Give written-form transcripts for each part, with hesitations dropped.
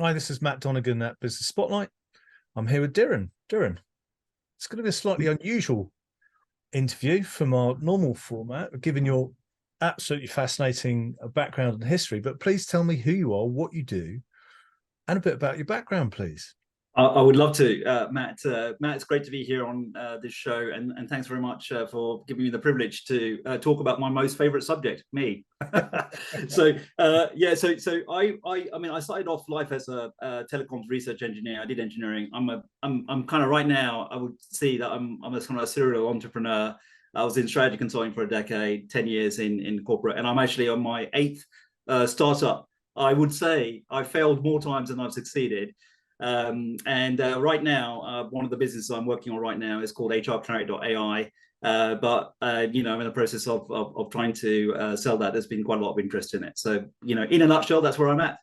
Hi, this is Matt Donegan at Business Spotlight. I'm here with Dhiren. Dhiren, it's going to be a slightly unusual interview from our normal format, given your absolutely fascinating background and history. But please tell me who you are, what you do, and a bit about your background, please. I would love to, Matt. Matt, it's great to be here on this show, and thanks very much for giving me the privilege to talk about my most favorite subject, me. I mean, I started off life as a telecoms research engineer. I did engineering. I'm kind of right now. I would see that I'm a kind of a serial entrepreneur. I was in strategy consulting for a decade, 10 years in corporate, and I'm actually on my eighth startup. I would say I failed more times than I've succeeded. Right now, one of the businesses I'm working on right now is called HRClarity.ai. I'm in the process of trying to sell that. There's been quite a lot of interest in it. So, in a nutshell, that's where I'm at.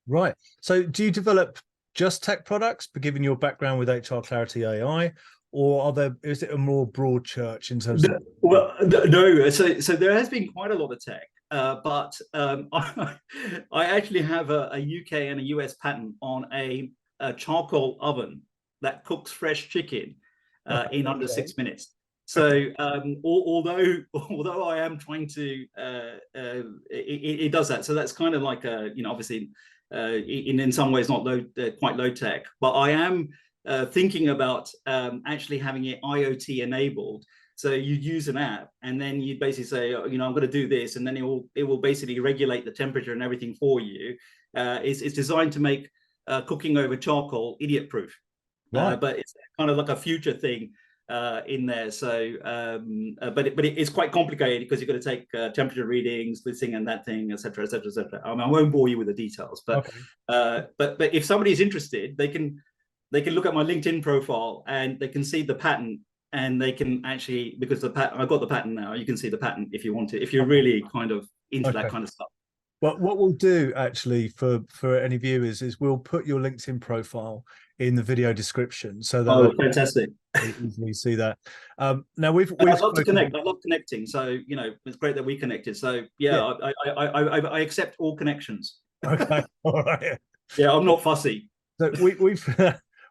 Right. So do you develop just tech products, but given your background with HR Clarity AI, or is it a more broad church in terms of? No. So there has been quite a lot of tech. I actually have a UK and a US patent on a charcoal oven that cooks fresh chicken in under 6 minutes. So although I am trying to, it does that. So that's kind of like obviously in some ways not quite low tech, but I am thinking about actually having it IoT enabled. So you use an app, and then you basically say, I'm going to do this, and then it will basically regulate the temperature and everything for you. It's designed to make cooking over charcoal idiot-proof, Right. but it's kind of like a future thing in there. So, it's quite complicated because you've got to take temperature readings, this thing and that thing, etc., etc., etc. I mean, I won't bore you with the details, but Okay. but if somebody's interested, they can look at my LinkedIn profile and they can see the patent. And they can actually, because I've got the patent now, you can see the patent if you want to, if you're really kind of into that Okay. kind of stuff. Well, what we'll do actually for any viewers is we'll put your LinkedIn profile in the video description so that Oh, fantastic. they easily see that. Now we've I'd love to spoken. connect. I love connecting. So, it's great that we connected. So yeah, Yeah. I accept all connections. Okay. All right. Yeah, I'm not fussy. So we've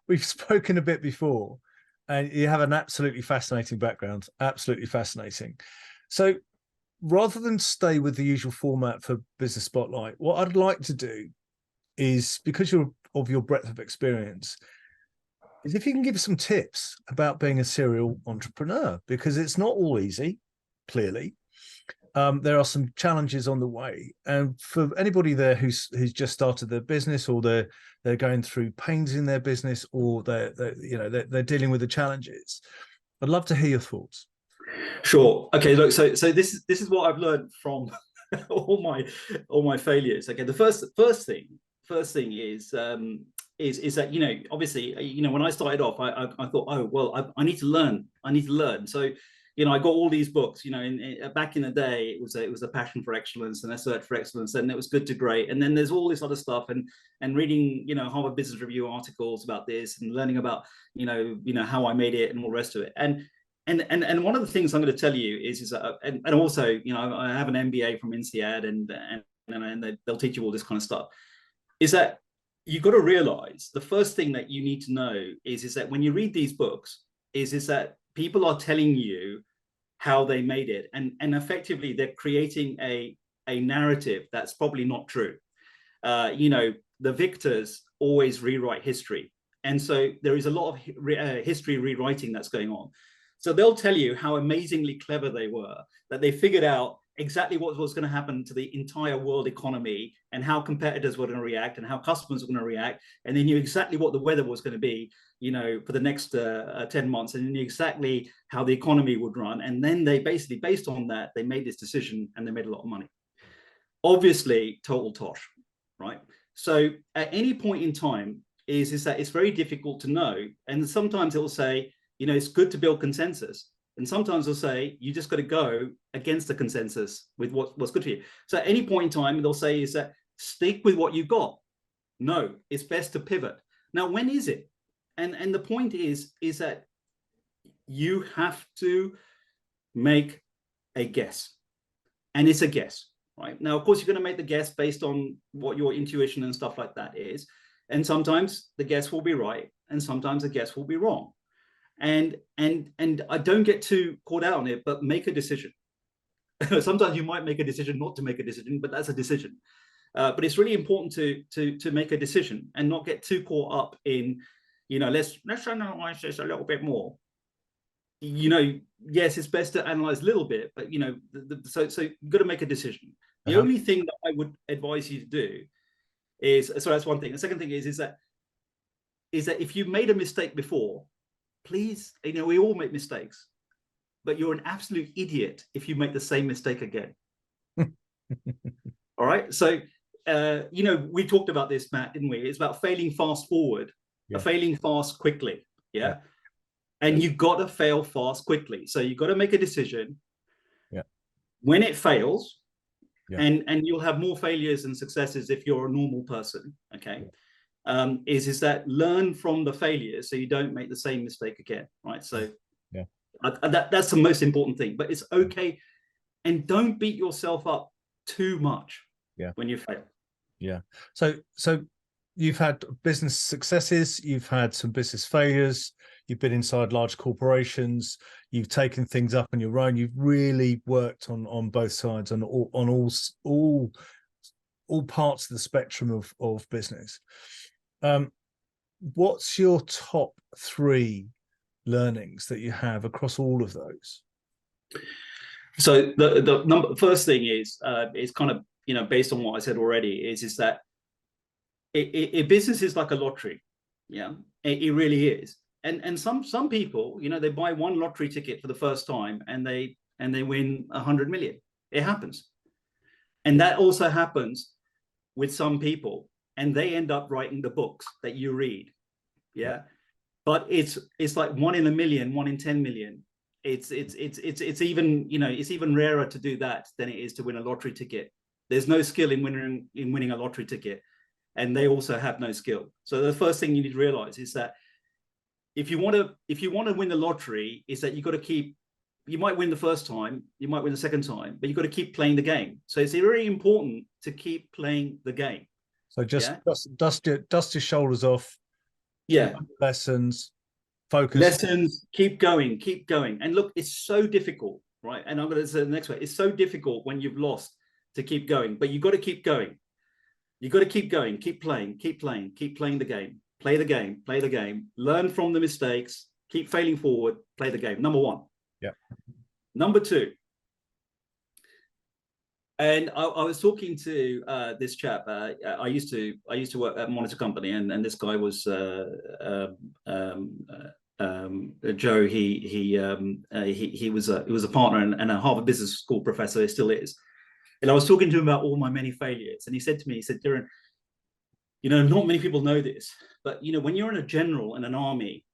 we've spoken a bit before, and you have an absolutely fascinating background. Absolutely fascinating. So rather than stay with the usual format for Business Spotlight, what I'd like to do is, because you're of your breadth of experience, is if you can give us some tips about being a serial entrepreneur, because it's not all easy, clearly. There are some challenges on the way, and for anybody there who's just started their business, or they're going through pains in their business, or they're dealing with the challenges, I'd love to hear your thoughts. Sure. Okay. Look. So this is what I've learned from all my failures. Okay. The first thing is that obviously when I started off, I thought, oh well, I need to learn. I need to learn. So I got all these books. Back in the day, it was a passion for excellence and a search for excellence, and it was good to great. And then there's all this other stuff, and reading Harvard Business Review articles about this, and learning about how I made it and all the rest of it. And one of the things I'm going to tell you is that, and also, I have an MBA from INSEAD, and they'll teach you all this kind of stuff. Is that you've got to realize the first thing that you need to know is that when you read these books, is that people are telling you how they made it, and effectively they're creating a narrative that's probably not true. The victors always rewrite history, and so there is a lot of history rewriting that's going on. So they'll tell you how amazingly clever they were, that they figured out exactly what was going to happen to the entire world economy, and how competitors were going to react, and how customers were going to react, and they knew exactly what the weather was going to be, for the next 10 months, and they knew exactly how the economy would run. And then they basically, based on that, they made this decision, and they made a lot of money. Obviously, total tosh, right? So at any point in time is that it's very difficult to know. And sometimes it will say, it's good to build consensus. And sometimes they'll say, you just got to go against the consensus with what's good for you. So at any point in time, they'll say is that stick with what you've got. No, it's best to pivot. Now, when is it? And the point is that you have to make a guess. And it's a guess, right? Now, of course, you're going to make the guess based on what your intuition and stuff like that is. And sometimes the guess will be right, and sometimes the guess will be wrong. And I don't get too caught out on it, but make a decision. Sometimes you might make a decision not to make a decision, but that's a decision. But it's really important to make a decision and not get too caught up in, let's analyze this a little bit more. Yes, it's best to analyze a little bit, but so you've got to make a decision. The only thing that I would advise you to do is, so that's one thing. The second thing is that if you made a mistake before, please, we all make mistakes, but you're an absolute idiot if you make the same mistake again. All right. So, we talked about this, Matt, didn't we? It's about failing fast forward, failing fast quickly. Yeah. And you've got to fail fast quickly. So you've got to make a decision. Yeah. When it fails, and you'll have more failures and successes if you're a normal person. Okay. Is that learn from the failures so you don't make the same mistake again. Right. So that's the most important thing. But it's okay. And don't beat yourself up too much when you fail. Yeah. So you've had business successes, you've had some business failures, you've been inside large corporations, you've taken things up on your own, you've really worked on both sides, on all parts of the spectrum of business. What's your top 3 learnings that you have across all of those? So the first thing is kind of, based on what I said already, is that business is like a lottery. Yeah, it really is. And some people, they buy one lottery ticket for the first time and they win 100 million. It happens. And that also happens with some people, and they end up writing the books that you read. Yeah. But it's like 1 in a million, 1 in 10 million. It's even, it's even rarer to do that than it is to win a lottery ticket. There's no skill in winning a lottery ticket, and they also have no skill. So the first thing you need to realize is that if you want to win the lottery, is that you might win the first time, you might win the second time, but you've got to keep playing the game. So it's very important to keep playing the game. So just dust your shoulders off. Yeah. Lessons, focus. Lessons, keep going. And look, it's so difficult, right? And I'm going to say the next way. It's so difficult when you've lost to keep going, but you've got to keep going. You've got to keep going, keep playing the game. Play the game, learn from the mistakes, keep failing forward, play the game. Number 1. Yeah. Number 2. And I was talking to this chap. I used to work at a monitor company, and this guy was Joe. He was a partner and a Harvard Business School professor. He still is. And I was talking to him about all my many failures, and he said to me, "Dhiren, not many people know this, but when you're in a general in an army,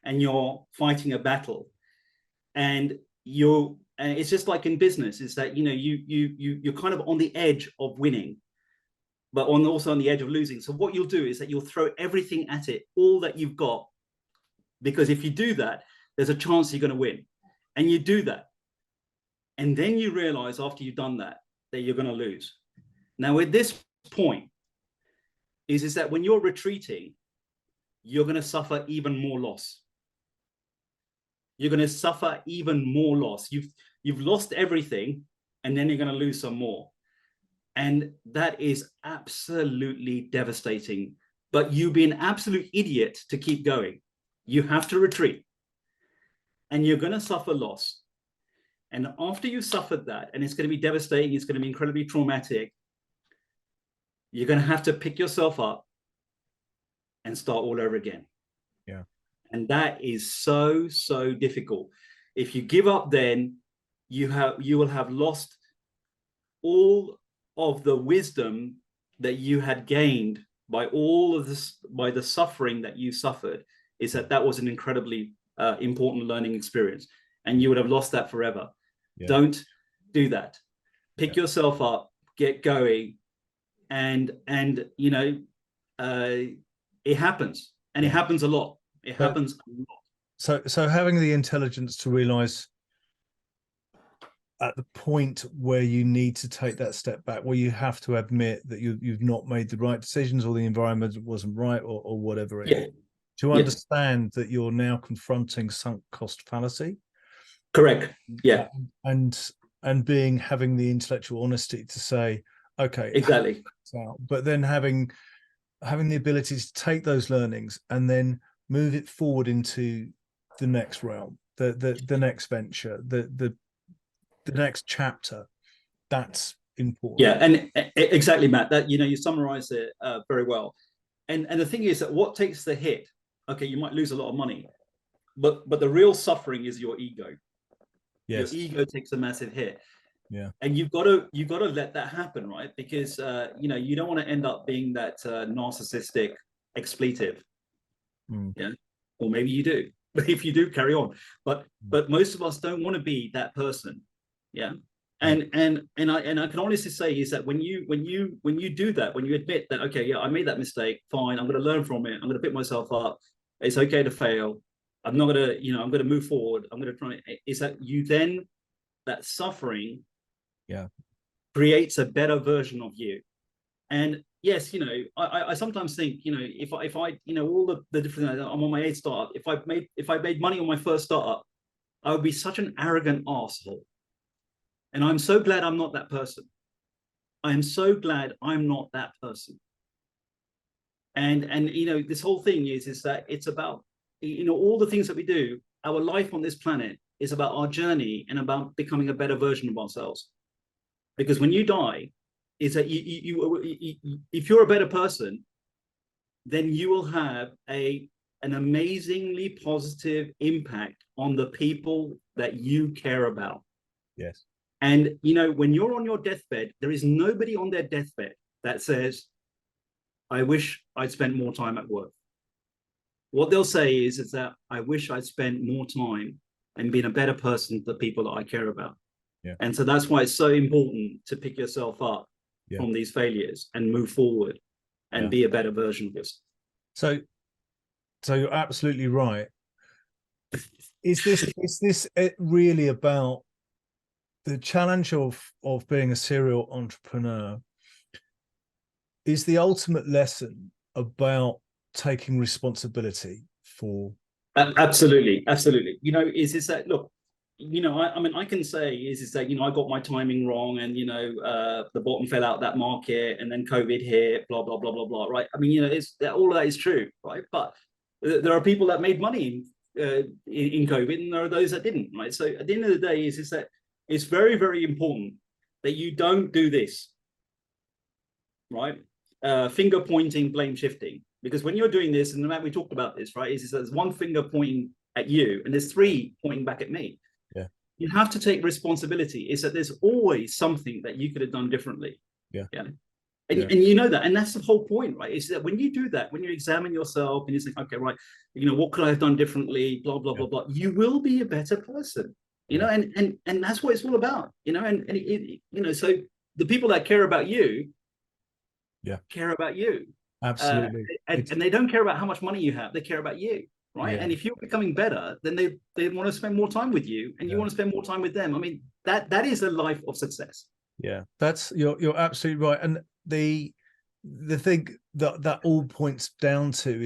and you're fighting a battle, and it's just like in business, is that you're kind of on the edge of winning, but also on the edge of losing. So what you'll do is that you'll throw everything at it, all that you've got, because if you do that, there's a chance you're going to win, and you do that, and then you realize after you've done that you're going to lose. Now, at this point, is that when you're retreating, you're going to suffer even more loss. You're going to suffer even more loss. You've lost everything, and then you're going to lose some more. And that is absolutely devastating. But you'd be an absolute idiot to keep going. You have to retreat, and you're going to suffer loss. And after you've suffered that, and it's going to be devastating, it's going to be incredibly traumatic, you're going to have to pick yourself up and start all over again. Yeah. And that is so difficult. If you give up, then you will have lost all of the wisdom that you had gained by all of this, by the suffering that you suffered. Is that was an incredibly important learning experience, and you would have lost that forever. Yeah. Don't do that. Pick yourself up, get going, and it happens, and it happens a lot. It happens a lot. So having the intelligence to realize at the point where you need to take that step back, where you have to admit that you've not made the right decisions, or the environment wasn't right, or whatever it Yeah. is, to Yeah. understand that you're now confronting sunk cost fallacy. Correct. Yeah. And having the intellectual honesty to say, okay, Exactly. but then having the ability to take those learnings and then move it forward into the next realm, the next venture, the next chapter. That's important. Yeah, and exactly, Matt. That you summarized it very well. And the thing is that what takes the hit? Okay, you might lose a lot of money, but the real suffering is your ego. Yes. Your ego takes a massive hit. Yeah. And you've got to let that happen, right? Because you don't want to end up being that narcissistic expletive. Yeah, or maybe you do. But if you do, carry on. But most of us don't want to be that person. Yeah. And I can honestly say is that when you do that, when you admit that, okay, yeah, I made that mistake, fine, I'm going to learn from it, I'm going to pick myself up, it's okay to fail, I'm not going to, I'm going to move forward, I'm going to try, is that you then, that suffering creates a better version of you. And yes, I sometimes think, if I all the different, I'm on my 8th startup, if I made money on my first startup, I would be such an arrogant asshole. And I'm so glad I'm not that person. I am so glad I'm not that person. And this whole thing is that it's about, all the things that we do, our life on this planet is about our journey and about becoming a better version of ourselves. Because when you die, is that if you're a better person, then you will have an amazingly positive impact on the people that you care about. Yes. And, when you're on your deathbed, there is nobody on their deathbed that says, I wish I'd spent more time at work. What they'll say is that I wish I'd spent more time and been a better person to the people that I care about. Yeah. And so that's why it's so important to pick yourself up from these failures and move forward and be a better version of yourself. So you're absolutely right. Is this really about the challenge of being a serial entrepreneur? Is the ultimate lesson about taking responsibility for? Absolutely. Is that, look, I can say is that, I got my timing wrong, and, the bottom fell out that market, and then COVID hit, blah, blah, blah, blah, blah, right? I mean, it's all of that is true, right? But there are people that made money in COVID, and there are those that didn't, right? So at the end of the day is that it's very, very important that you don't do this, right? Finger pointing, blame shifting. Because when you're doing this, and we talked about this, right, is there's one finger pointing at you and there's 3 pointing back at me. Yeah. You have to take responsibility. Is that there's always something that you could have done differently. Yeah. And you know that, and that's the whole point, right? Is that when you do that, when you examine yourself and you think, okay, right, what could I have done differently? Blah, blah, blah, blah. You will be a better person, and that's what it's all about, so the people that care about you, care about you. Absolutely. And they don't care about how much money you have. They care about you, right? Yeah. And if you're becoming better, then they want to spend more time with you, and you want to spend more time with them. I mean, that is a life of success. Yeah, you're absolutely right. And the thing that all points down to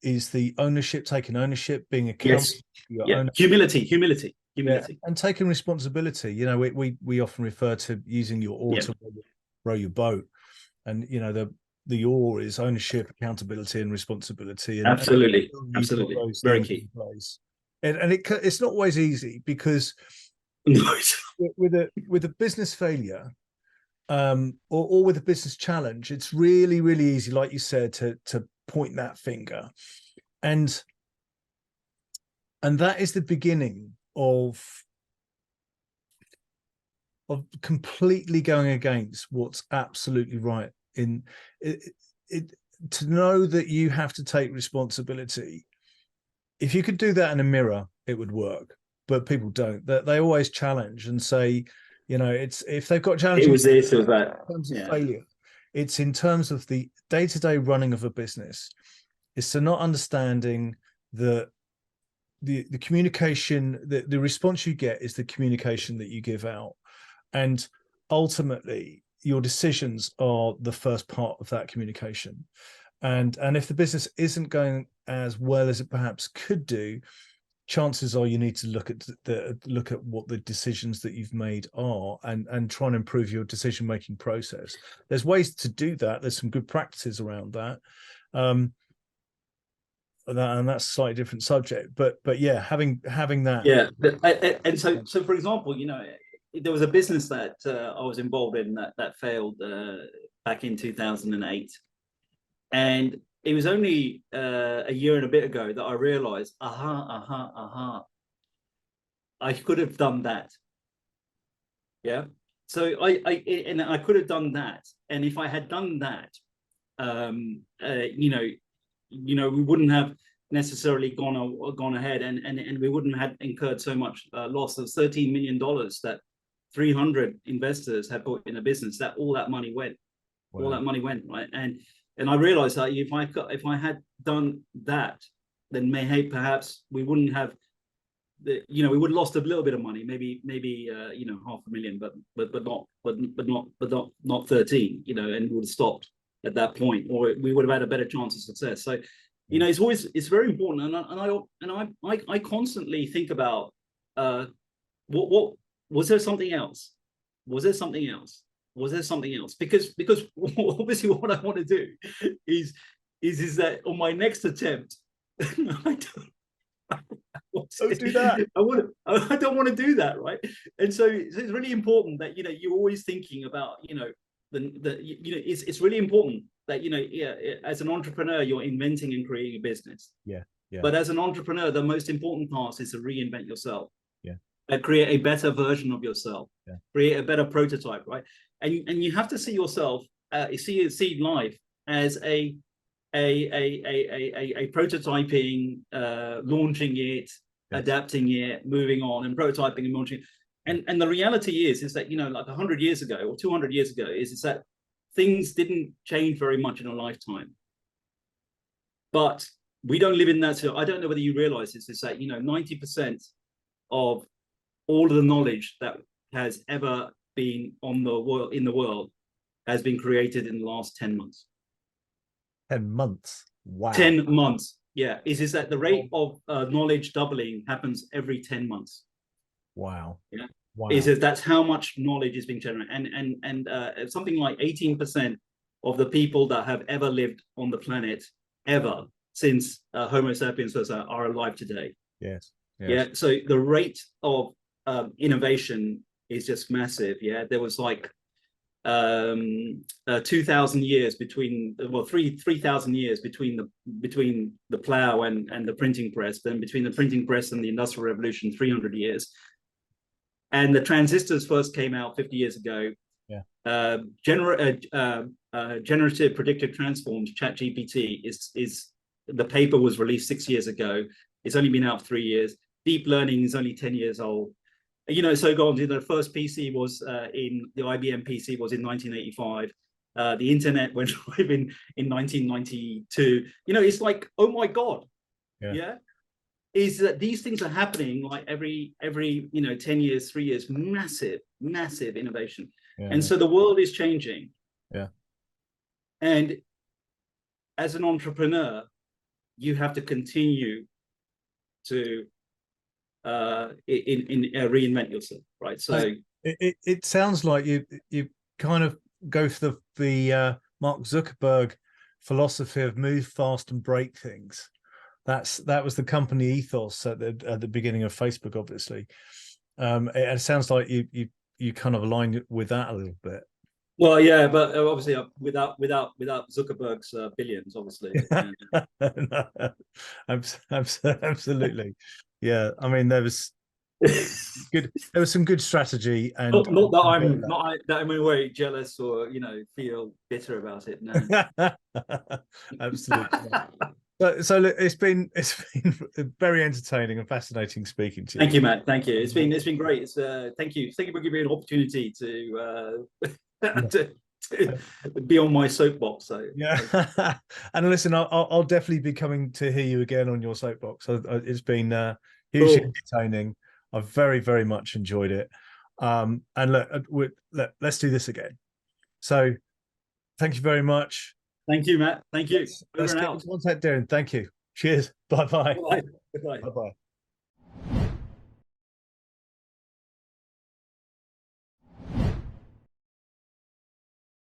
is the ownership, taking ownership, being accountable. Yes. Humility. And taking responsibility. We often refer to using your oar to row your boat, and the oar is ownership, accountability, and responsibility. And absolutely, very key. And it's not always easy, because with a business failure, or with a business challenge, it's really, really easy, like you said, to point that finger, and that is the beginning of completely going against what's absolutely right in it. To know that you have to take responsibility, if you could do that in a mirror, it would work, but people don't. They always challenge and say, it's, if they've got challenges, it was this or that in terms of failure, it's in terms of the day-to-day running of a business. It's to not understanding that the communication, the response you get is the communication that you give out, and ultimately your decisions are the first part of that communication. And if the business isn't going as well as it perhaps could do, chances are you need to look at what the decisions that you've made are, and try and improve your decision making process. There's ways to do that. There's some good practices around that. And that's a slightly different subject, but yeah, having that. Yeah, and so for example, there was a business that I was involved in that failed back in 2008, and it was only a year and a bit ago that I realized, I could have done that. Yeah, so I could have done that, and if I had done that, we wouldn't have necessarily gone ahead, and we wouldn't have incurred so much loss of $13 million that 300 investors had put in a business. That all that money went, wow. All that money went, right? And I realized that if I had done that, then perhaps we wouldn't have, we would have lost a little bit of money, maybe $500,000, but not 13, and we would have stopped at that point, or we would have had a better chance of success. So, it's very important, and I constantly think about what was there something else? Was there something else? Was there something else? Because obviously what I want to do is that on my next attempt, I don't do that. I don't want to do that, right? And so it's really important that you're always thinking about it's really important that as an entrepreneur you're inventing and creating a business. Yeah. But as an entrepreneur, the most important part is to reinvent yourself. Yeah. Create a better version of yourself. Yeah. Create a better prototype, right? And you have to see yourself, see life as a prototyping, launching it, yes. Adapting it, moving on, and prototyping and launching it. And the reality is that like 100 years ago or 200 years ago is that things didn't change very much in a lifetime. But we don't live in that. So I don't know whether you realize this, is that 90% of all of the knowledge that has ever been in the world has been created in the last 10 months. 10 months. Wow. 10 months. Yeah. Is that the rate of knowledge doubling happens every 10 months. Wow. Yeah. Wow. That's how much knowledge is being generated, and something like 18% of the people that have ever lived on the planet ever since Homo sapiens are alive today. Yes. Yeah. So the rate of innovation is just massive. Yeah. There was like 2,000 years between, 3,000 years between the plow and the printing press. Then between the printing press and the Industrial Revolution, 300 years. And the transistors first came out 50 years ago. Yeah. Generative predictive transforms, ChatGPT, is the paper was released 6 years ago. It's only been out 3 years. Deep learning is only 10 years old. So go on. The first PC was the IBM PC was in 1985. The internet went live in 1992. It's like, oh my God. Yeah. Is that these things are happening like every 10 years, 3 years, massive innovation. Yeah, and so the world is changing. Yeah. And as an entrepreneur, you have to continue to reinvent yourself, right? So it sounds like you kind of go for the Mark Zuckerberg philosophy of move fast and break things. That was the company ethos at the beginning of Facebook, obviously. It sounds like you kind of aligned with that a little bit. Well, yeah, but obviously without Zuckerberg's billions, obviously. No, absolutely. Yeah, I mean there was good. There was some good strategy, and not that I'm in a way jealous or feel bitter about it. No. Absolutely. So look, it's been very entertaining and fascinating speaking to you. Thank you, Matt. Thank you. It's been great. Thank you for giving me an opportunity to be on my soapbox. So Yeah. And listen, I'll definitely be coming to hear you again on your soapbox. It's been hugely cool. entertaining. I've very, very much enjoyed it. And let's do this again. So thank you very much. Thank you, Matt. Thank you. Over Let's and get out. in contact, Darren. Thank you. Cheers. Bye bye. Bye. Bye. Bye bye.